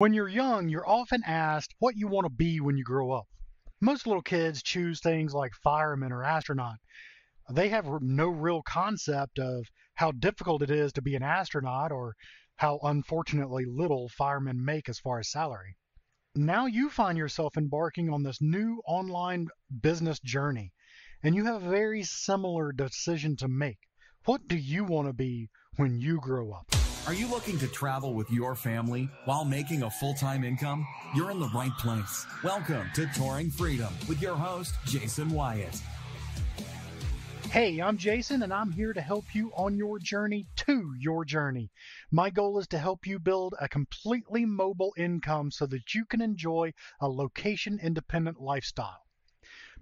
When you're young, you're often asked what you want to be when you grow up. Most little kids choose things like fireman or astronaut. They have no real concept of how difficult it is to be an astronaut or how unfortunately little firemen make as far as salary. Now you find yourself embarking on this new online business journey, and you have a very similar decision to make. What do you want to be when you grow up? Are you looking to travel with your family while making a full-time income? You're in the right place. Welcome to Touring Freedom with your host, Jason Wyatt. Hey, I'm Jason, and I'm here to help you on your journey to your journey. My goal is to help you build a completely mobile income so that you can enjoy a location-independent lifestyle.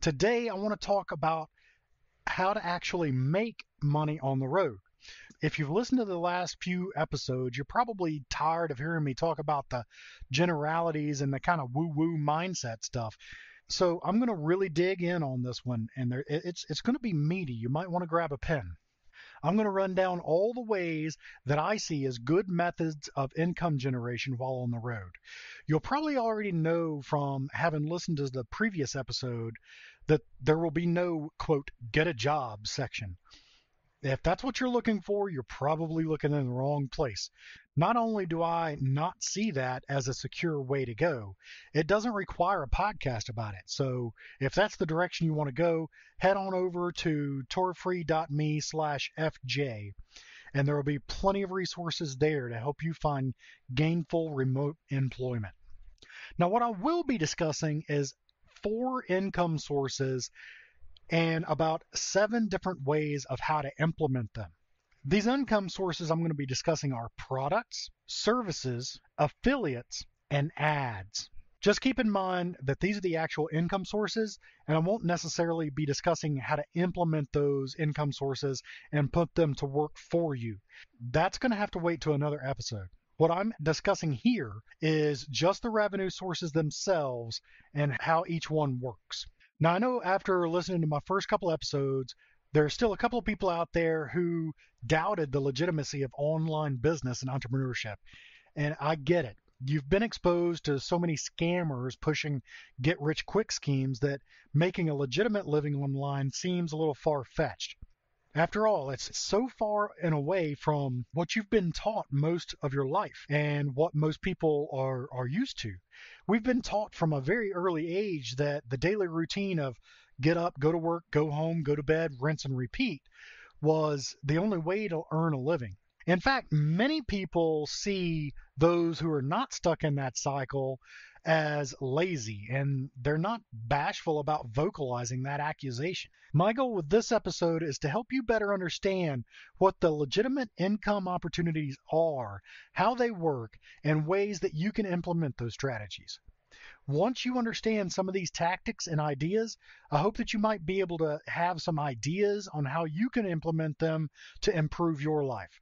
Today, I want to talk about how to actually make money on the road. If you've listened to the last few episodes, you're probably tired of hearing me talk about the generalities and the kind of woo-woo mindset stuff. So I'm going to really dig in on this one, and it's going to be meaty. You might want to grab a pen. I'm going to run down all the ways that I see as good methods of income generation while on the road. You'll probably already know from having listened to the previous episode that there will be no, quote, get a job section. If that's what you're looking for, you're probably looking in the wrong place. Not only do I not see that as a secure way to go, it doesn't require a podcast about it. So if that's the direction you want to go, head on over to tourfree.me/FJ, and there will be plenty of resources there to help you find gainful remote employment. Now, what I will be discussing is 4 income sources and about 7 different ways of how to implement them. These income sources I'm going to be discussing are products, services, affiliates, and ads. Just keep in mind that these are the actual income sources, and I won't necessarily be discussing how to implement those income sources and put them to work for you. That's going to have to wait to another episode. What I'm discussing here is just the revenue sources themselves and how each one works. Now, I know after listening to my first couple episodes, there's still a couple of people out there who doubted the legitimacy of online business and entrepreneurship. And I get it. You've been exposed to so many scammers pushing get-rich-quick schemes that making a legitimate living online seems a little far-fetched. After all, it's so far and away from what you've been taught most of your life and what most people are used to. We've been taught from a very early age that the daily routine of get up, go to work, go home, go to bed, rinse and repeat was the only way to earn a living. In fact, many people see those who are not stuck in that cycle as lazy, and they're not bashful about vocalizing that accusation. My goal with this episode is to help you better understand what the legitimate income opportunities are, how they work, and ways that you can implement those strategies. Once you understand some of these tactics and ideas, I hope that you might be able to have some ideas on how you can implement them to improve your life.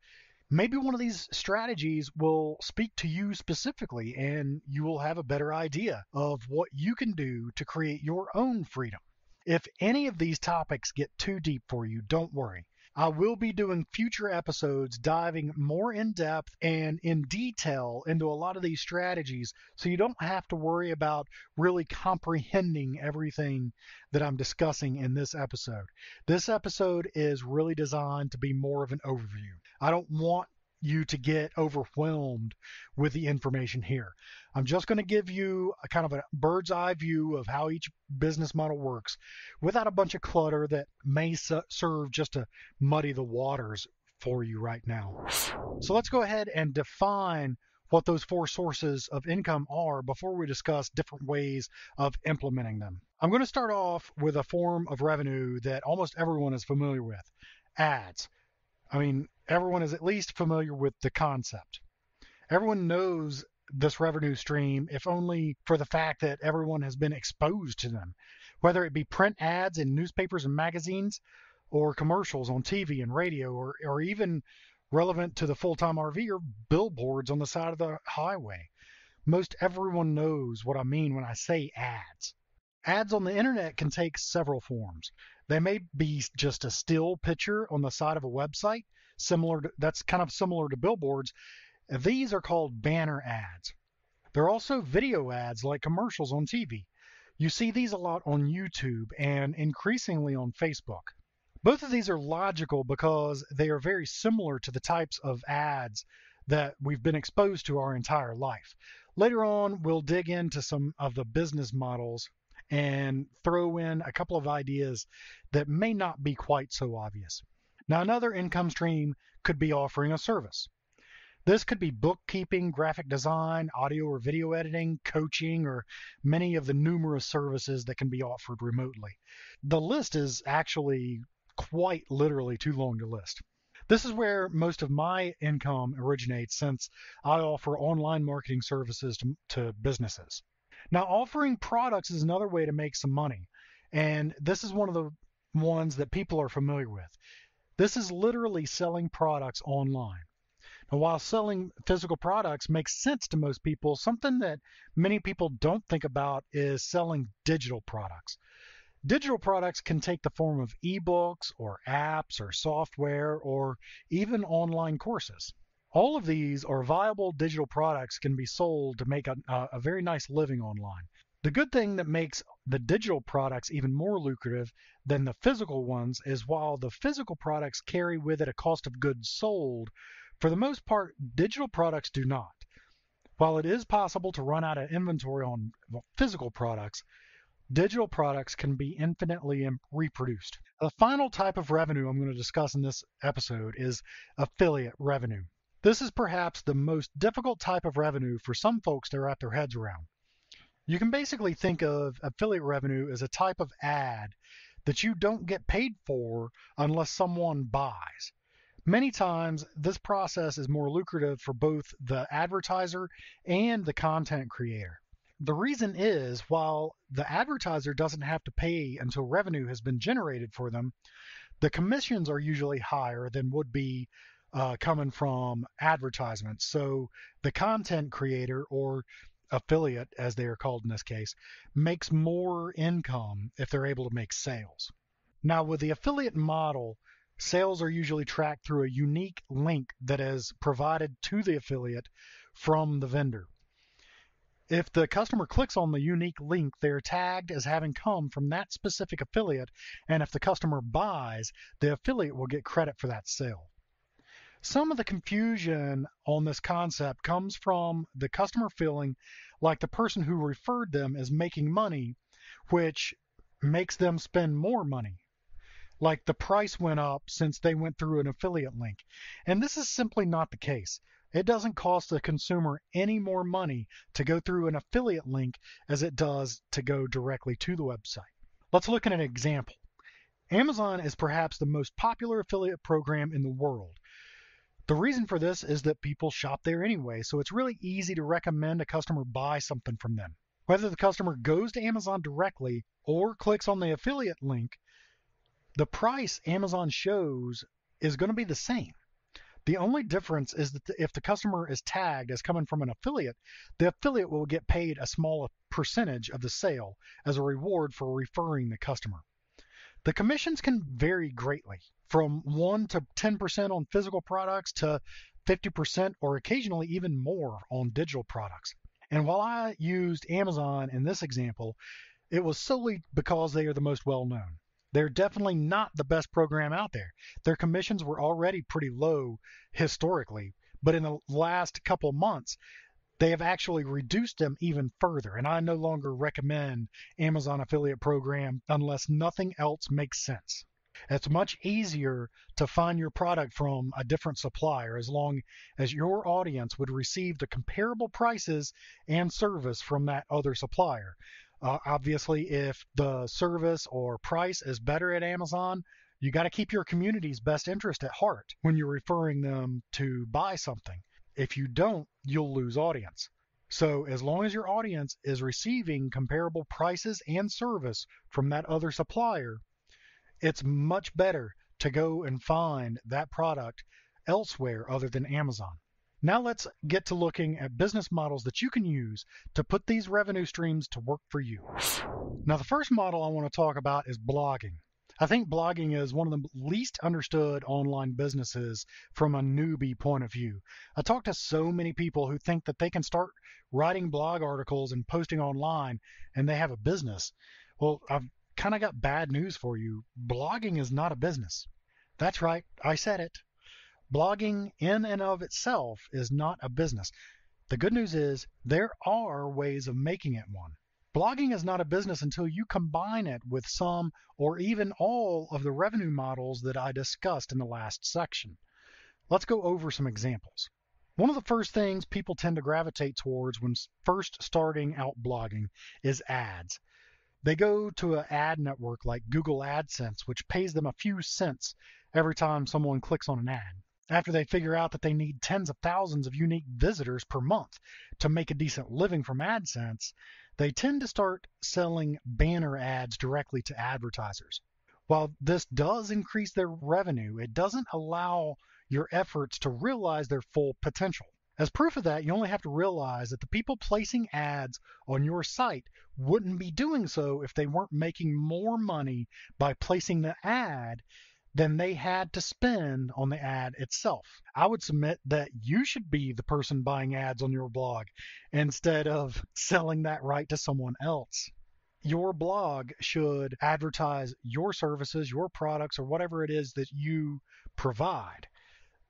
Maybe one of these strategies will speak to you specifically, and you will have a better idea of what you can do to create your own freedom. If any of these topics get too deep for you, don't worry. I will be doing future episodes diving more in depth and in detail into a lot of these strategies, so you don't have to worry about really comprehending everything that I'm discussing in this episode. This episode is really designed to be more of an overview. I don't want you to get overwhelmed with the information here. I'm just going to give you a kind of a bird's eye view of how each business model works without a bunch of clutter that may serve just to muddy the waters for you right now. So let's go ahead and define what those 4 sources of income are before we discuss different ways of implementing them. I'm going to start off with a form of revenue that almost everyone is familiar with: ads. I mean, everyone is at least familiar with the concept. Everyone knows this revenue stream, if only for the fact that everyone has been exposed to them, whether it be print ads in newspapers and magazines, or commercials on TV and radio, or even relevant to the full-time RVer, billboards on the side of the highway. Most everyone knows what I mean when I say ads. Ads on the internet can take several forms. They may be just a still picture on the side of a website, that's kind of similar to billboards. These are called banner ads. There are also video ads like commercials on TV. You see these a lot on YouTube and increasingly on Facebook. Both of these are logical because they are very similar to the types of ads that we've been exposed to our entire life. Later on, we'll dig into some of the business models and throw in a couple of ideas that may not be quite so obvious. Now, another income stream could be offering a service. This could be bookkeeping, graphic design, audio or video editing, coaching, or many of the numerous services that can be offered remotely. The list is actually quite literally too long to list. This is where most of my income originates, since I offer online marketing services to businesses. Now, offering products is another way to make some money, and this is one of the ones that people are familiar with. This is literally selling products online. Now, while selling physical products makes sense to most people, something that many people don't think about is selling digital products. Digital products can take the form of ebooks or apps or software or even online courses. All of these are viable digital products can be sold to make a very nice living online. The good thing that makes the digital products even more lucrative than the physical ones is while the physical products carry with it a cost of goods sold, for the most part, digital products do not. While it is possible to run out of inventory on physical products, digital products can be infinitely reproduced. The final type of revenue I'm going to discuss in this episode is affiliate revenue. This is perhaps the most difficult type of revenue for some folks to wrap their heads around. You can basically think of affiliate revenue as a type of ad that you don't get paid for unless someone buys. Many times, this process is more lucrative for both the advertiser and the content creator. The reason is, while the advertiser doesn't have to pay until revenue has been generated for them, the commissions are usually higher than would be coming from advertisements. So the content creator, or affiliate as they are called in this case, makes more income if they're able to make sales. Now, with the affiliate model, sales are usually tracked through a unique link that is provided to the affiliate from the vendor. If the customer clicks on the unique link, they're tagged as having come from that specific affiliate, and if the customer buys, the affiliate will get credit for that sale. Some of the confusion on this concept comes from the customer feeling like the person who referred them is making money, which makes them spend more money. Like the price went up since they went through an affiliate link. And this is simply not the case. It doesn't cost the consumer any more money to go through an affiliate link as it does to go directly to the website. Let's look at an example. Amazon is perhaps the most popular affiliate program in the world. The reason for this is that people shop there anyway, so it's really easy to recommend a customer buy something from them. Whether the customer goes to Amazon directly or clicks on the affiliate link, the price Amazon shows is going to be the same. The only difference is that if the customer is tagged as coming from an affiliate, the affiliate will get paid a small percentage of the sale as a reward for referring the customer. The commissions can vary greatly, from 1 to 10% on physical products to 50% or occasionally even more on digital products. And while I used Amazon in this example, it was solely because they are the most well-known. They're definitely not the best program out there. Their commissions were already pretty low historically, but in the last couple of months, they have actually reduced them even further, and I no longer recommend Amazon affiliate program unless nothing else makes sense. It's much easier to find your product from a different supplier as long as your audience would receive the comparable prices and service from that other supplier. Obviously, if the service or price is better at Amazon, you got to keep your community's best interest at heart when you're referring them to buy something. If you don't, you'll lose audience. So as long as your audience is receiving comparable prices and service from that other supplier, it's much better to go and find that product elsewhere other than Amazon. Now let's get to looking at business models that you can use to put these revenue streams to work for you. Now the first model I want to talk about is blogging. I think blogging is one of the least understood online businesses from a newbie point of view. I talk to so many people who think that they can start writing blog articles and posting online and they have a business. Well, I've kind of got bad news for you. Blogging is not a business. That's right, I said it. Blogging in and of itself is not a business. The good news is there are ways of making it one. Blogging is not a business until you combine it with some or even all of the revenue models that I discussed in the last section. Let's go over some examples. One of the first things people tend to gravitate towards when first starting out blogging is ads. They go to an ad network like Google AdSense, which pays them a few cents every time someone clicks on an ad. After they figure out that they need tens of thousands of unique visitors per month to make a decent living from AdSense, they tend to start selling banner ads directly to advertisers. While this does increase their revenue, it doesn't allow your efforts to realize their full potential. As proof of that, you only have to realize that the people placing ads on your site wouldn't be doing so if they weren't making more money by placing the ad than they had to spend on the ad itself. I would submit that you should be the person buying ads on your blog instead of selling that right to someone else. Your blog should advertise your services, your products, or whatever it is that you provide.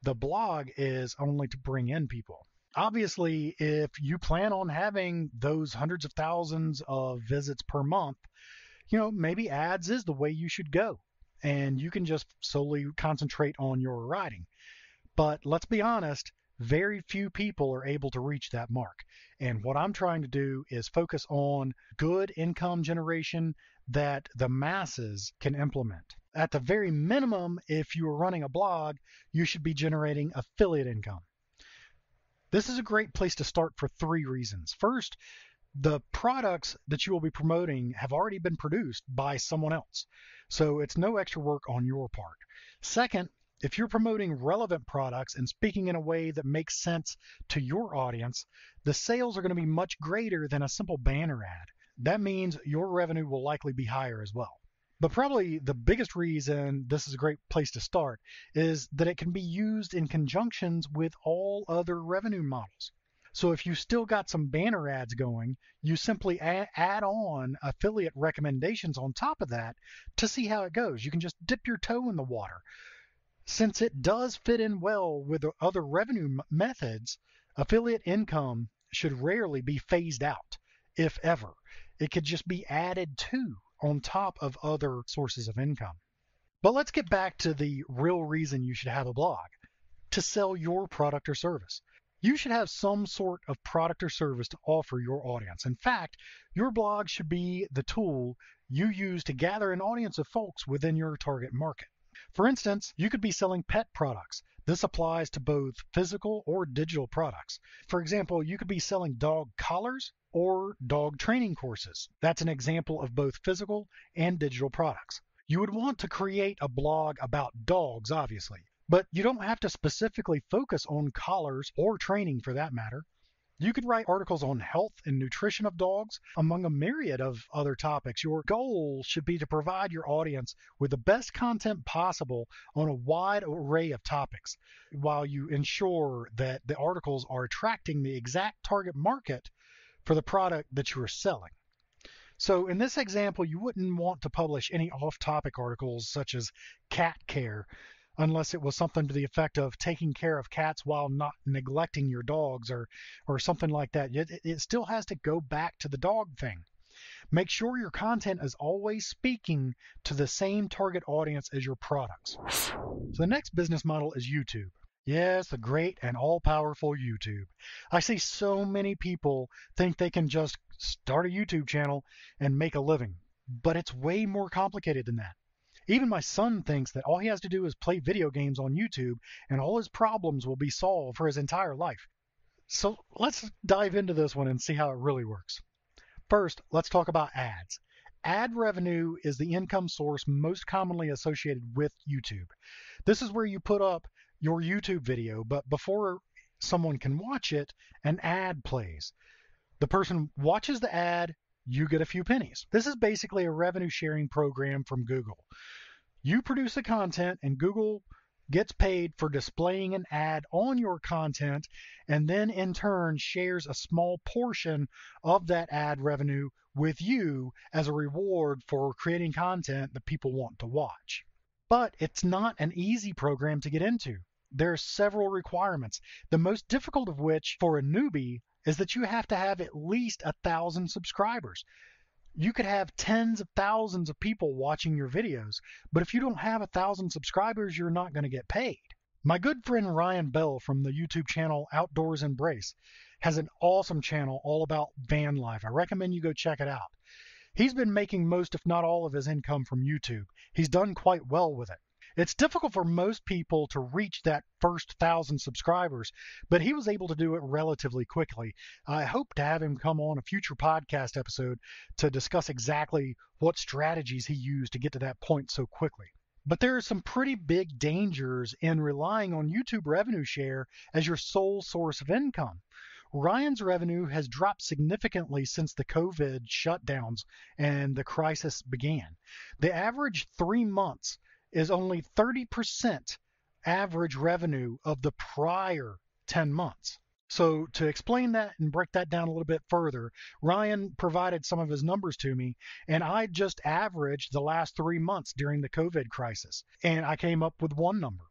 The blog is only to bring in people. Obviously, if you plan on having those hundreds of thousands of visits per month, maybe ads is the way you should go. And you can just solely concentrate on your writing. But let's be honest, very few people are able to reach that mark. And what I'm trying to do is focus on good income generation that the masses can implement. At the very minimum, if you are running a blog, you should be generating affiliate income. This is a great place to start for 3 reasons. First, the products that you will be promoting have already been produced by someone else, so it's no extra work on your part. Second, if you're promoting relevant products and speaking in a way that makes sense to your audience, the sales are going to be much greater than a simple banner ad. That means your revenue will likely be higher as well. But probably the biggest reason this is a great place to start is that it can be used in conjunctions with all other revenue models. So if you still got some banner ads going, you simply add on affiliate recommendations on top of that to see how it goes. You can just dip your toe in the water. Since it does fit in well with the other revenue methods, affiliate income should rarely be phased out, if ever. It could just be added to on top of other sources of income. But let's get back to the real reason you should have a blog: to sell your product or service. You should have some sort of product or service to offer your audience. In fact, your blog should be the tool you use to gather an audience of folks within your target market. For instance, you could be selling pet products. This applies to both physical or digital products. For example, you could be selling dog collars or dog training courses. That's an example of both physical and digital products. You would want to create a blog about dogs, obviously, but you don't have to specifically focus on collars or training for that matter. You could write articles on health and nutrition of dogs, among a myriad of other topics. Your goal should be to provide your audience with the best content possible on a wide array of topics, while you ensure that the articles are attracting the exact target market for the product that you are selling. So in this example, you wouldn't want to publish any off-topic articles such as cat care, unless it was something to the effect of taking care of cats while not neglecting your dogs or something like that. It still has to go back to the dog thing. Make sure your content is always speaking to the same target audience as your products. So the next business model is YouTube. Yes, the great and all-powerful YouTube. I see so many people think they can just start a YouTube channel and make a living, but it's way more complicated than that. Even my son thinks that all he has to do is play video games on YouTube and all his problems will be solved for his entire life. So let's dive into this one and see how it really works. First, let's talk about ads. Ad revenue is the income source most commonly associated with YouTube. This is where you put up your YouTube video, but before someone can watch it, an ad plays. The person watches the ad, you get a few pennies. This is basically a revenue sharing program from Google. You produce the content and Google gets paid for displaying an ad on your content, and then in turn shares a small portion of that ad revenue with you as a reward for creating content that people want to watch. But it's not an easy program to get into. There are several requirements, the most difficult of which for a newbie is that you have to have at least 1,000 subscribers. You could have tens of thousands of people watching your videos, but if you don't have 1,000 subscribers, you're not going to get paid. My good friend Ryan Bell from the YouTube channel Outdoors Embrace has an awesome channel all about van life. I recommend you go check it out. He's been making most, if not all, of his income from YouTube. He's done quite well with it. It's difficult for most people to reach that first 1,000 subscribers, but he was able to do it relatively quickly. I hope to have him come on a future podcast episode to discuss exactly what strategies he used to get to that point so quickly. But there are some pretty big dangers in relying on YouTube revenue share as your sole source of income. Ryan's revenue has dropped significantly since the COVID shutdowns and the crisis began. The average 3 months is only 30% average revenue of the prior 10 months. So to explain that and break that down a little bit further, Ryan provided some of his numbers to me, and I just averaged the last 3 months during the COVID crisis, and I came up with one number.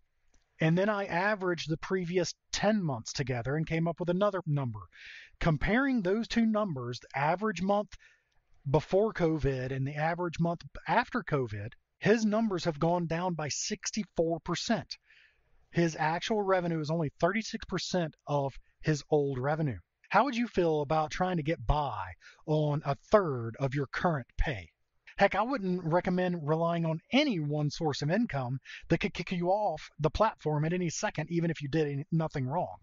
And then I averaged the previous 10 months together and came up with another number. Comparing those two numbers, the average month before COVID and the average month after COVID, his numbers have gone down by 64%. His actual revenue is only 36% of his old revenue. How would you feel about trying to get by on a third of your current pay? Heck, I wouldn't recommend relying on any one source of income that could kick you off the platform at any second, even if you did nothing wrong.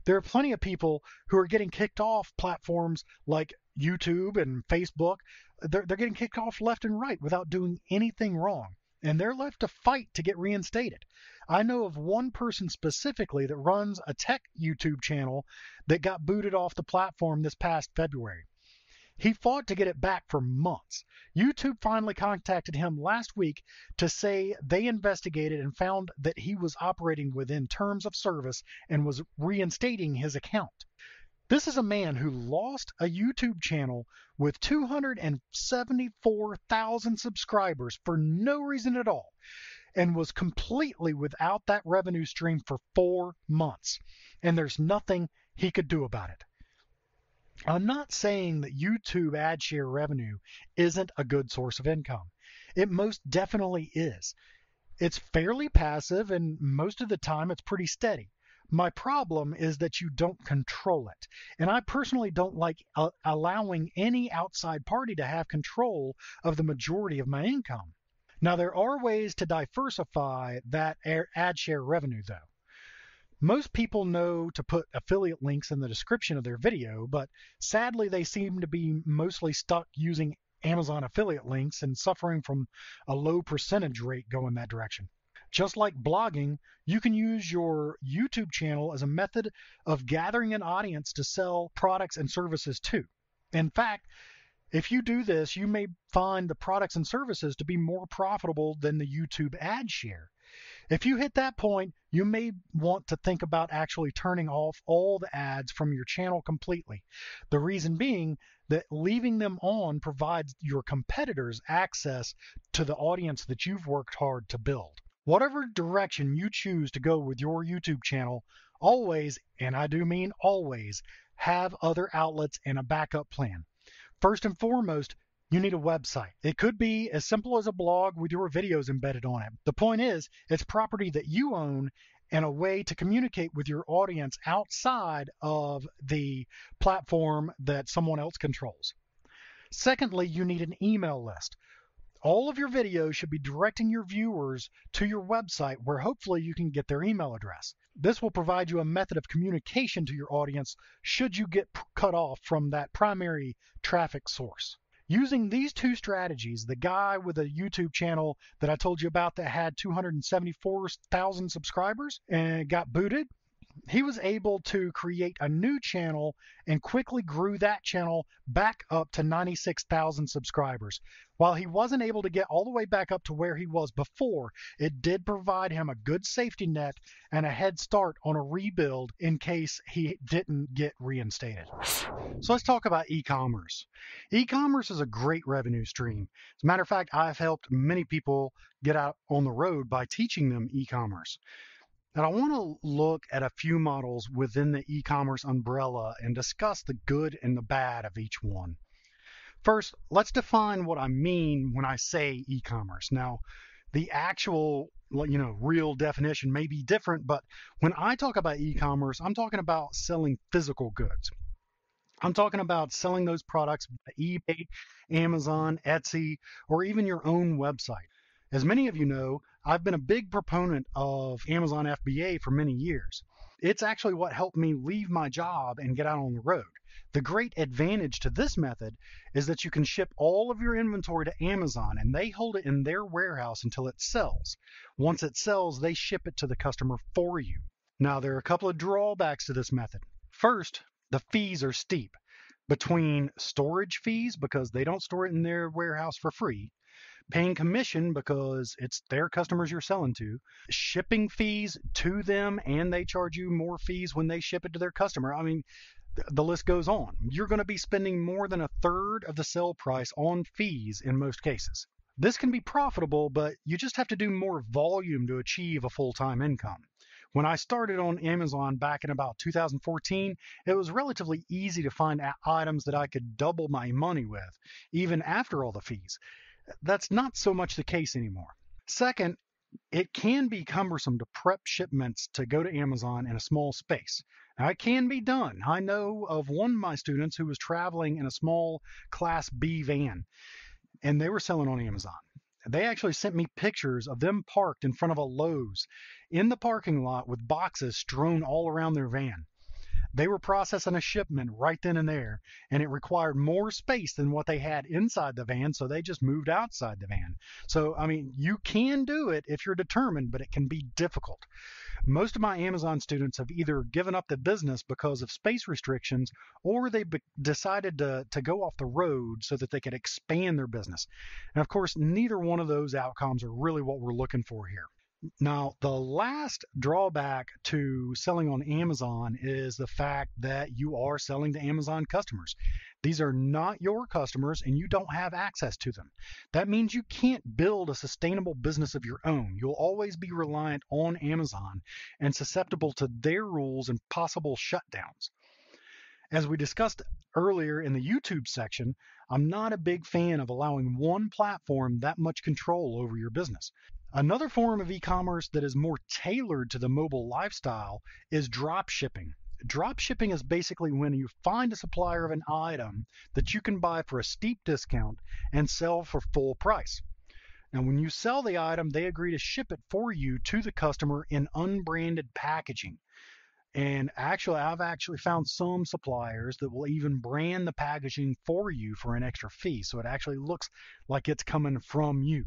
There are plenty of people who are getting kicked off platforms like YouTube and Facebook. They're getting kicked off left and right without doing anything wrong, and they're left to fight to get reinstated. I know of one person specifically that runs a tech YouTube channel that got booted off the platform this past February. He fought to get it back for months. YouTube finally contacted him last week to say they investigated and found that he was operating within terms of service and was reinstating his account. This is a man who lost a YouTube channel with 274,000 subscribers for no reason at all, and was completely without that revenue stream for 4 months. And there's nothing he could do about it. I'm not saying that YouTube ad share revenue isn't a good source of income. It most definitely is. It's fairly passive, and most of the time it's pretty steady. My problem is that you don't control it. And I personally don't like allowing any outside party to have control of the majority of my income. Now, there are ways to diversify that ad share revenue, though. Most people know to put affiliate links in the description of their video, but sadly they seem to be mostly stuck using Amazon affiliate links and suffering from a low percentage rate going that direction. Just like blogging, you can use your YouTube channel as a method of gathering an audience to sell products and services to. In fact, if you do this, you may find the products and services to be more profitable than the YouTube ad share. If you hit that point, you may want to think about actually turning off all the ads from your channel completely. The reason being that leaving them on provides your competitors access to the audience that you've worked hard to build. Whatever direction you choose to go with your YouTube channel, always, and I do mean always, have other outlets and a backup plan. First and foremost, you need a website. It could be as simple as a blog with your videos embedded on it. The point is, it's property that you own and a way to communicate with your audience outside of the platform that someone else controls. Secondly, you need an email list. All of your videos should be directing your viewers to your website where hopefully you can get their email address. This will provide you a method of communication to your audience should you get cut off from that primary traffic source. Using these two strategies, the guy with a YouTube channel that I told you about that had 274,000 subscribers and got booted, he was able to create a new channel and quickly grew that channel back up to 96,000 subscribers. While he wasn't able to get all the way back up to where he was before, it did provide him a good safety net and a head start on a rebuild in case he didn't get reinstated. So let's talk about e-commerce. E-commerce is a great revenue stream. As a matter of fact, I've helped many people get out on the road by teaching them e-commerce. And I want to look at a few models within the e-commerce umbrella and discuss the good and the bad of each one. First, let's define what I mean when I say e-commerce. Now, the actual, real definition may be different, but when I talk about e-commerce, I'm talking about selling physical goods. I'm talking about selling those products via eBay, Amazon, Etsy, or even your own website. As many of you know, I've been a big proponent of Amazon FBA for many years. It's actually what helped me leave my job and get out on the road. The great advantage to this method is that you can ship all of your inventory to Amazon and they hold it in their warehouse until it sells. Once it sells, they ship it to the customer for you. Now, there are a couple of drawbacks to this method. First, the fees are steep. Between storage fees, because they don't store it in their warehouse for free, paying commission because it's their customers you're selling to, shipping fees to them, and they charge you more fees when they ship it to their customer. I mean, the list goes on. You're going to be spending more than a third of the sale price on fees in most cases. This can be profitable, but you just have to do more volume to achieve a full-time income. When I started on Amazon back in about 2014, it was relatively easy to find items that I could double my money with, even after all the fees. That's not so much the case anymore. Second, it can be cumbersome to prep shipments to go to Amazon in a small space. Now, it can be done. I know of one of my students who was traveling in a small Class B van, and they were selling on Amazon. They actually sent me pictures of them parked in front of a Lowe's in the parking lot with boxes strewn all around their van. They were processing a shipment right then and there, and it required more space than what they had inside the van, so they just moved outside the van. So, I mean, you can do it if you're determined, but it can be difficult. Most of my Amazon students have either given up the business because of space restrictions, or they decided to go off the road so that they could expand their business. And of course, neither one of those outcomes are really what we're looking for here. Now, the last drawback to selling on Amazon is the fact that you are selling to Amazon customers. These are not your customers and you don't have access to them. That means you can't build a sustainable business of your own. You'll always be reliant on Amazon and susceptible to their rules and possible shutdowns. As we discussed earlier in the YouTube section, I'm not a big fan of allowing one platform that much control over your business. Another form of e-commerce that is more tailored to the mobile lifestyle is drop shipping. Drop shipping is basically when you find a supplier of an item that you can buy for a steep discount and sell for full price. Now, when you sell the item, they agree to ship it for you to the customer in unbranded packaging. And actually, I've found some suppliers that will even brand the packaging for you for an extra fee, so it actually looks like it's coming from you.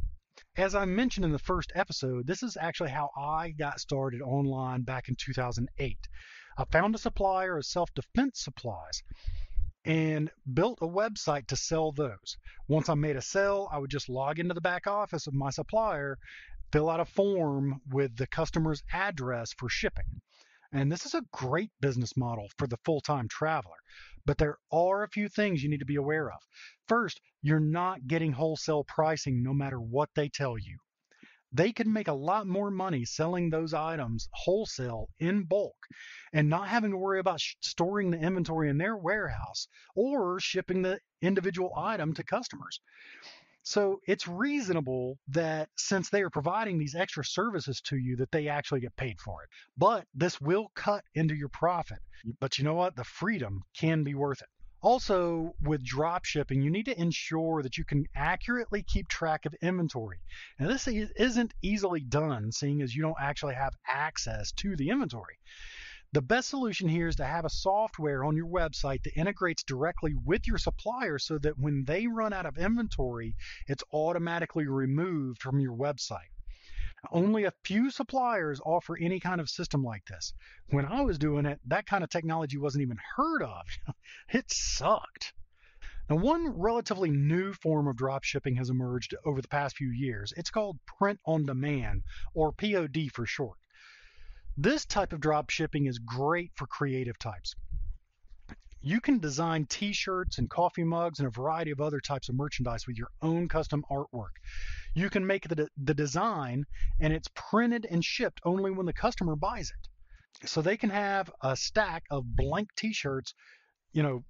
As I mentioned in the first episode, this is actually how I got started online back in 2008. I found a supplier of self-defense supplies and built a website to sell those. Once I made a sale, I would just log into the back office of my supplier, fill out a form with the customer's address for shipping. And this is a great business model for the full-time traveler. But there are a few things you need to be aware of. First, you're not getting wholesale pricing no matter what they tell you. They can make a lot more money selling those items wholesale in bulk and not having to worry about storing the inventory in their warehouse or shipping the individual item to customers. So it's reasonable that since they are providing these extra services to you that they actually get paid for it. But this will cut into your profit. But you know what? The freedom can be worth it. Also, with drop shipping, you need to ensure that you can accurately keep track of inventory. Now, this isn't easily done, seeing as you don't actually have access to the inventory. The best solution here is to have a software on your website that integrates directly with your supplier so that when they run out of inventory, it's automatically removed from your website. Only a few suppliers offer any kind of system like this. When I was doing it, that kind of technology wasn't even heard of. It sucked. Now, one relatively new form of drop shipping has emerged over the past few years. It's called print on demand, or POD for short. This type of drop shipping is great for creative types. You can design t-shirts and coffee mugs and a variety of other types of merchandise with your own custom artwork. You can make the design, and it's printed and shipped only when the customer buys it. So they can have a stack of blank t-shirts, you know,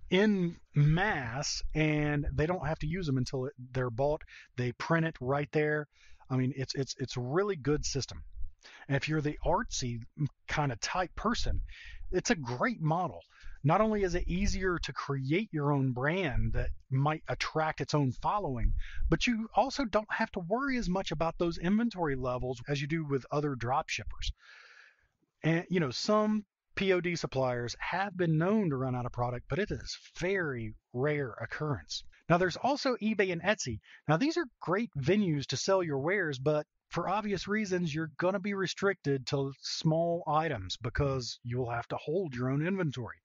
in mass, and they don't have to use them until they're bought. They print it right there. I mean, it's a really good system. And if you're the artsy kind of type person, it's a great model. Not only is it easier to create your own brand that might attract its own following, but you also don't have to worry as much about those inventory levels as you do with other drop shippers. And some POD suppliers have been known to run out of product, but it is very rare occurrence. Now there's also eBay and Etsy. Now these are great venues to sell your wares, but for obvious reasons, you're going to be restricted to small items because you'll have to hold your own inventory.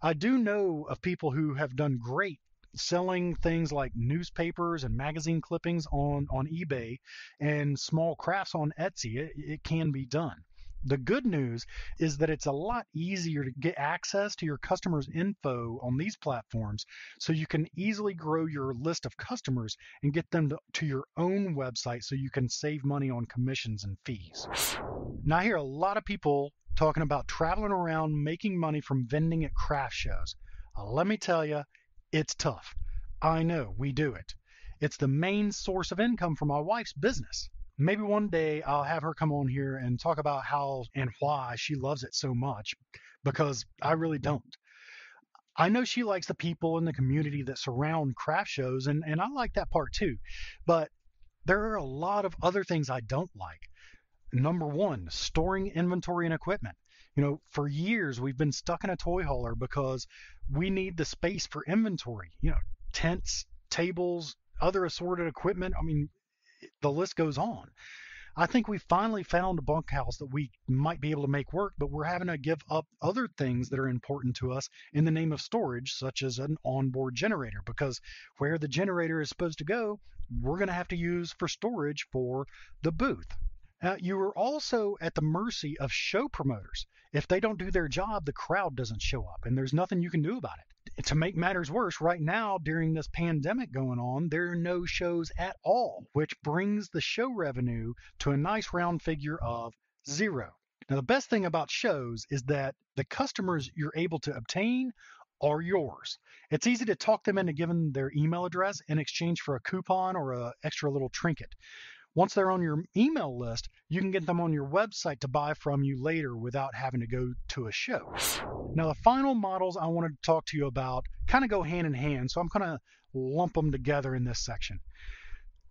I do know of people who have done great selling things like newspapers and magazine clippings on eBay and small crafts on Etsy. It can be done. The good news is that it's a lot easier to get access to your customers' info on these platforms, so you can easily grow your list of customers and get them to your own website so you can save money on commissions and fees. Now, I hear a lot of people talking about traveling around making money from vending at craft shows. Let me tell you, it's tough. I know, we do it. It's the main source of income for my wife's business. Maybe one day I'll have her come on here and talk about how and why she loves it so much, because I really don't. I know she likes the people in the community that surround craft shows, and I like that part too. But there are a lot of other things I don't like. Number one, storing inventory and equipment. For years we've been stuck in a toy hauler because we need the space for inventory. Tents, tables, other assorted equipment. I mean, the list goes on. I think we finally found a bunkhouse that we might be able to make work, but we're having to give up other things that are important to us in the name of storage, such as an onboard generator, because where the generator is supposed to go, we're going to have to use for storage for the booth. You are also at the mercy of show promoters. If they don't do their job, the crowd doesn't show up, and there's nothing you can do about it. To make matters worse, right now, during this pandemic going on, there are no shows at all, which brings the show revenue to a nice round figure of 0. Now, the best thing about shows is that the customers you're able to obtain are yours. It's easy to talk them into giving their email address in exchange for a coupon or an extra little trinket. Once they're on your email list, you can get them on your website to buy from you later without having to go to a show. Now, the final models I wanted to talk to you about kind of go hand in hand, so I'm going to lump them together in this section.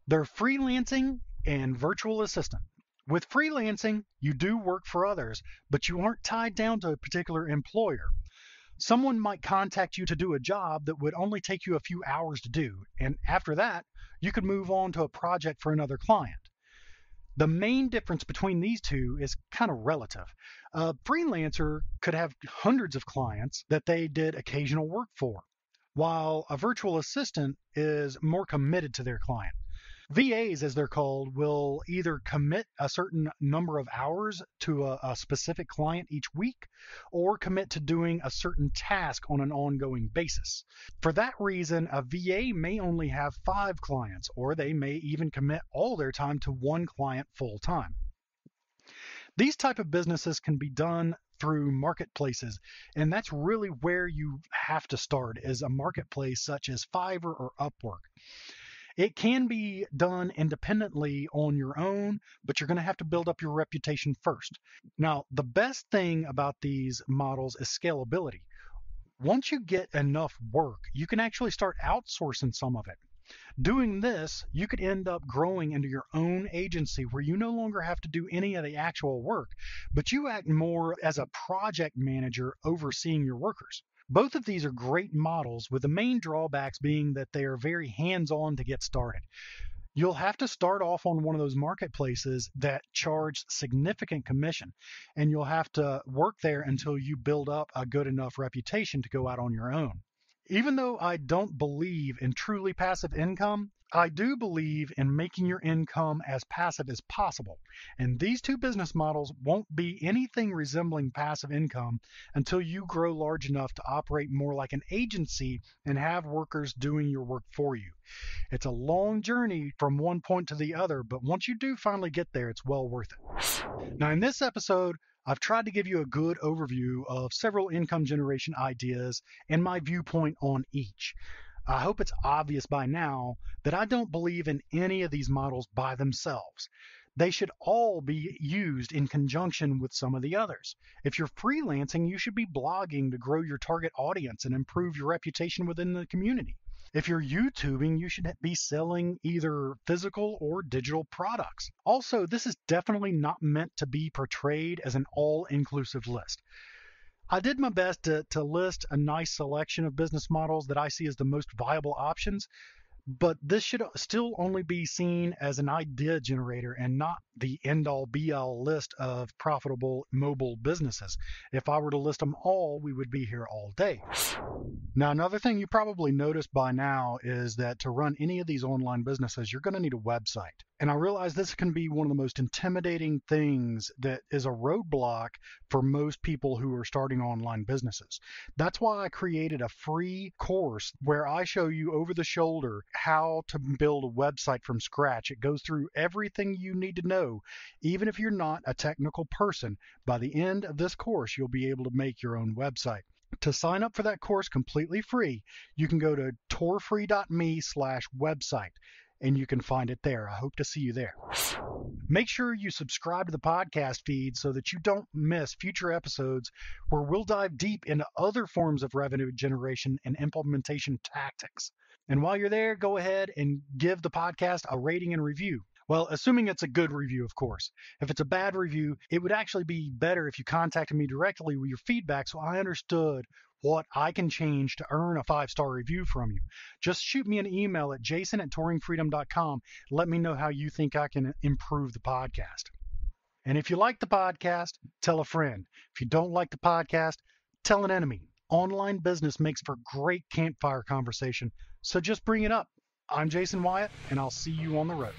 They're freelancing and virtual assistant. With freelancing, you do work for others, but you aren't tied down to a particular employer. Someone might contact you to do a job that would only take you a few hours to do, and after that, you could move on to a project for another client. The main difference between these two is kind of relative. A freelancer could have hundreds of clients that they did occasional work for, while a virtual assistant is more committed to their client. VAs, as they're called, will either commit a certain number of hours to a specific client each week, or commit to doing a certain task on an ongoing basis. For that reason, a VA may only have 5 clients, or they may even commit all their time to one client full time. These type of businesses can be done through marketplaces, and that's really where you have to start, is a marketplace such as Fiverr or Upwork. It can be done independently on your own, but you're going to have to build up your reputation first. Now, the best thing about these models is scalability. Once you get enough work, you can actually start outsourcing some of it. Doing this, you could end up growing into your own agency where you no longer have to do any of the actual work, but you act more as a project manager overseeing your workers. Both of these are great models, with the main drawbacks being that they are very hands-on to get started. You'll have to start off on one of those marketplaces that charge significant commission, and you'll have to work there until you build up a good enough reputation to go out on your own. Even though I don't believe in truly passive income, I do believe in making your income as passive as possible. And these two business models won't be anything resembling passive income until you grow large enough to operate more like an agency and have workers doing your work for you. It's a long journey from one point to the other, but once you do finally get there, it's well worth it. Now, in this episode, I've tried to give you a good overview of several income generation ideas and my viewpoint on each. I hope it's obvious by now that I don't believe in any of these models by themselves. They should all be used in conjunction with some of the others. If you're freelancing, you should be blogging to grow your target audience and improve your reputation within the community. If you're YouTubing, you should be selling either physical or digital products. Also, this is definitely not meant to be portrayed as an all-inclusive list. I did my best to list a nice selection of business models that I see as the most viable options, but this should still only be seen as an idea generator and not the end-all be-all list of profitable mobile businesses. If I were to list them all, we would be here all day. Now, another thing you probably noticed by now is that to run any of these online businesses, you're going to need a website. And I realize this can be one of the most intimidating things that is a roadblock for most people who are starting online businesses. That's why I created a free course where I show you over the shoulder how to build a website from scratch. It goes through everything you need to know. Even if you're not a technical person, by the end of this course, you'll be able to make your own website. To sign up for that course completely free, you can go to torfree.me/website. And you can find it there. I hope to see you there. Make sure you subscribe to the podcast feed so that you don't miss future episodes where we'll dive deep into other forms of revenue generation and implementation tactics. And while you're there, go ahead and give the podcast a rating and review. Well, assuming it's a good review, of course. If it's a bad review, it would actually be better if you contacted me directly with your feedback so I understood what I can change to earn a 5-star review from you. Just shoot me an email at jason@touringfreedom.com. Let me know how you think I can improve the podcast. And if you like the podcast, tell a friend. If you don't like the podcast, tell an enemy. Online business makes for great campfire conversation, so just bring it up. I'm Jason Wyatt, and I'll see you on the road.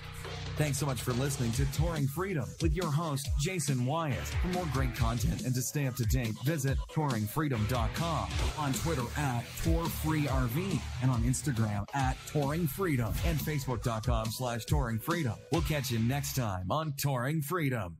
Thanks so much for listening to Touring Freedom with your host, Jason Wyatt. For more great content and to stay up to date, visit touringfreedom.com, on Twitter @TourFreeRV, and on Instagram @TouringFreedom, and Facebook.com/TouringFreedom. We'll catch you next time on Touring Freedom.